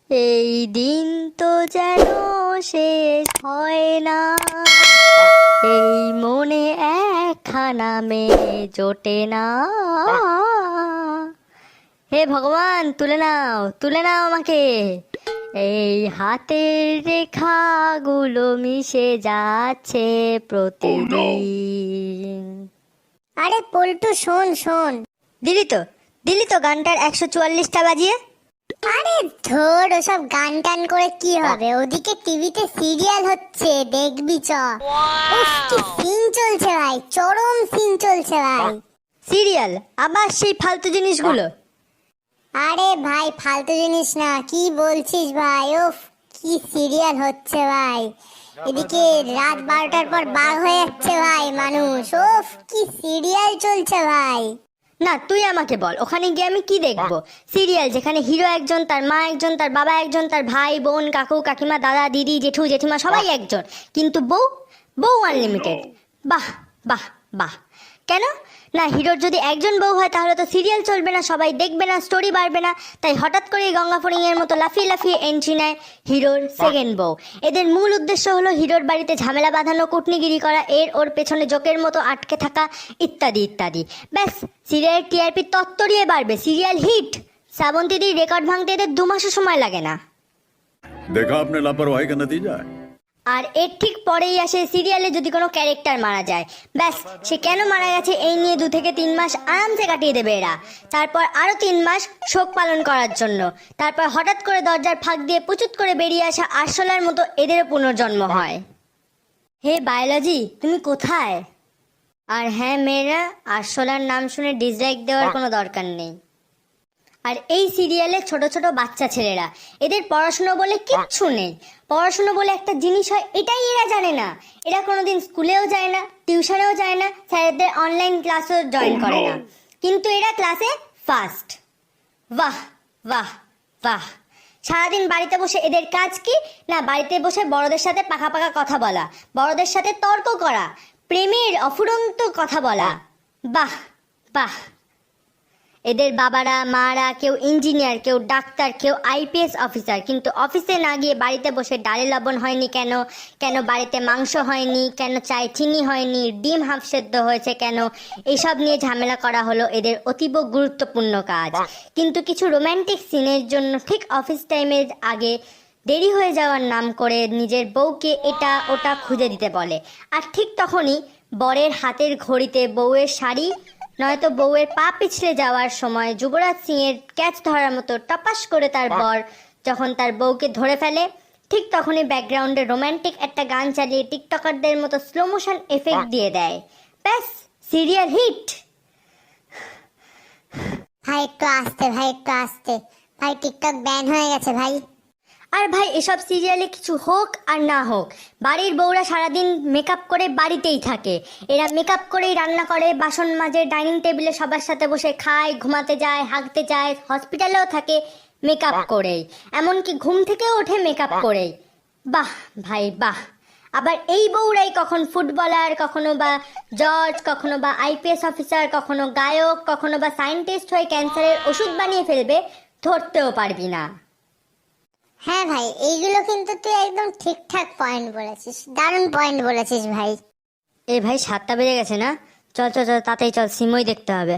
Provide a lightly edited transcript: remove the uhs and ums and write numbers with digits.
এই দিন তো যেন শেষ হয় না, এই মনে একখানা মেয়ে জোটে না। হে ভগবান, তুলে নাও, তুলে নাও আমাকে। এই হাতের রেখাগুলো মিশে যাচ্ছে প্রতিদিন। আরে পল্টু, শোন শোন। দিলি তো গানটার 144টা বাজিয়ে। আরে ধর, ওসব গান টান করে কি হবে, ওদিকে টিভিতে সিরিয়াল হচ্ছে, দেখবি চ। উফ, কি সিন চলছে ভাই, চরম সিন চলছে ভাই। সিরিয়াল? আবার সেই ফালতু জিনিসগুলো? আরে ভাই ফালতু জিনিস না, কি বলছিস ভাই? উফ, কি সিরিয়াল হচ্ছে ভাই। এদিকে রাত 12টার পর বার হয়ে যাচ্ছে ভাই মানুষ। উফ, কি সিরিয়াল চলছে ভাই। না, তুই আমাকে বল, ওখানে গিয়ে আমি কি দেখবো? সিরিয়াল যেখানে হিরো একজন, তার মা একজন, তার বাবা একজন, তার ভাই বোন কাকু কাকিমা দাদা দিদি জেঠু জেঠিমা সবাই একজন, কিন্তু বউ আনলিমিটেড। বাহ বাহ বাহ। কেন? না, হিরোর যদি একজন বউ হয় তাহলে তো সিরিয়াল চলবে না, সবাই দেখবে না, স্টোরি বাড়বে না। তাই হঠাৎ করে গঙ্গা ফড়িং এর মতো লাফিয়ে লাফিয়ে এন্ট্রি নেয় হিরোর সেকেন্ড বউ। এদের মূল উদ্দেশ্য হলো হিরোর বাড়িতে ঝামেলা বাঁধানো, কুটনিগিরি করা, ওর পেছনে জোকের মতো আটকে থাকা, ইত্যাদি ইত্যাদি। ব্যাস, সিরিয়াল টিআরপি তত্তরিয়ে বাড়বে, সিরিয়াল হিট। শ্রাবন্তীদির রেকর্ড ভাঙতে এদের 2 মাসও সময় লাগে না। देखा आपने लापरवाही का नतीजा है। আর এর ঠিক পরেই আসে সিরিয়ালে যদি কোনো ক্যারেক্টার মারা যায়, ব্যাস সে কেন মারা গেছে এই নিয়ে 2 থেকে 3 মাস আরামসে কাটিয়ে দেবে এরা। তারপর আরো 3 মাস শোক পালন করার জন্য, তারপর হঠাৎ করে দরজার ফাঁক দিয়ে পুচুত করে বেরিয়ে আসা আরশোলার মতো এদেরও পুনর্জন্ম হয়। হে বায়োলজি, তুমি কোথায়? আর হ্যাঁ মেয়েরা, আরশোলার নাম শুনে ডিসলাইক দেওয়ার কোনো দরকার নেই। আর এই সিরিয়ালে ছোট ছোট বাচ্চা ছেলেরা, এদের পড়াশুনো বলে কিচ্ছু নেই। পড়াশুনো বলে একটা জিনিস হয় এটাই এরা জানে না। এরা কোনোদিন স্কুলেও যায় না, টিউশনেও যায় না, স্যারেদের অনলাইন ক্লাসও জয়েন করে না, কিন্তু এরা ক্লাসে ফার্স্ট। বাহ বাহ বাহ। সারাদিন বাড়িতে বসে এদের কাজ কি? না, বাড়িতে বসে বড়দের সাথে পাকা পাকা কথা বলা, বড়দের সাথে তর্ক করা, প্রেমের অফুরন্ত কথা বলা। বাহ বাহ। এদের বাবারা মারা কেউ ইঞ্জিনিয়ার, কেউ ডাক্তার, কেউ আইপিএস অফিসার, কিন্তু অফিসে না গিয়ে বাড়িতে বসে ডালে লবণ হয়নি কেন, কেন বাড়িতে মাংস হয়নি কেন, চায়ে চিনি হয়নি, ডিম হাফ সেদ্ধ হয়েছে কেন, এইসব নিয়ে ঝামেলা করা হলো এদের অতীব গুরুত্বপূর্ণ কাজ। কিন্তু কিছু রোম্যান্টিক সিনের জন্য ঠিক অফিস টাইমের আগে দেরি হয়ে যাওয়ার নাম করে নিজের বউকে এটা ওটা খুঁজে দিতে বলে। আর ঠিক তখনই বরের হাতের ঘড়িতে বউয়ের শাড়ি নয়তো বউয়ের পা পিছলে যাওয়ার সময় যুবরাজ সিং এর ক্যাচ ধরার মতো টপাস করে তার বর যখন তার বউকে ধরে ফেলে, ঠিক তখনই ব্যাকগ্রাউন্ডে রোম্যান্টিক একটা গান চালিয়ে টিকটকারদের মতো স্লো মোশন এফেক্ট দিয়ে দেয়। ব্যাস, সিরিয়াল হিট। ভাই একটু আস্তে, ভাই একটু আস্তে, ভাই টিকটক ব্যান হয়ে গেছে ভাই। আর ভাই, এসব সিরিয়ালে কিছু হোক আর না হোক, বাড়ির বউরা সারাদিন মেকআপ করে বাড়িতেই থাকে। এরা মেকআপ করেই রান্না করে, বাসন মাজে, ডাইনিং টেবিলে সবার সাথে বসে খায়, ঘুমাতে যায়, হাঁকতে যায়, হসপিটালেও থাকে মেকআপ করেই, এমনকি ঘুম থেকেও ওঠে মেকআপ করেই। বাহ ভাই বাহ। আবার এই বউরাই কখন ফুটবলার, কখনো বা জজ, কখনো বা আইপিএস অফিসার, কখনো গায়ক, কখনো বা সায়েন্টিস্ট হয়ে ক্যান্সারের ওষুধ বানিয়ে ফেলবে, ধরতেও পারবি না। হ্যাঁ ভাই, এইগুলো কিন্তু তুই একদম ঠিকঠাক পয়েন্ট বলেছিস, দারুণ পয়েন্ট বলেছিস ভাই। ভাই 7টা বেজে গেছে না? চল চল চল, তাড়াতাড়ি চল, সিমই দেখতে হবে।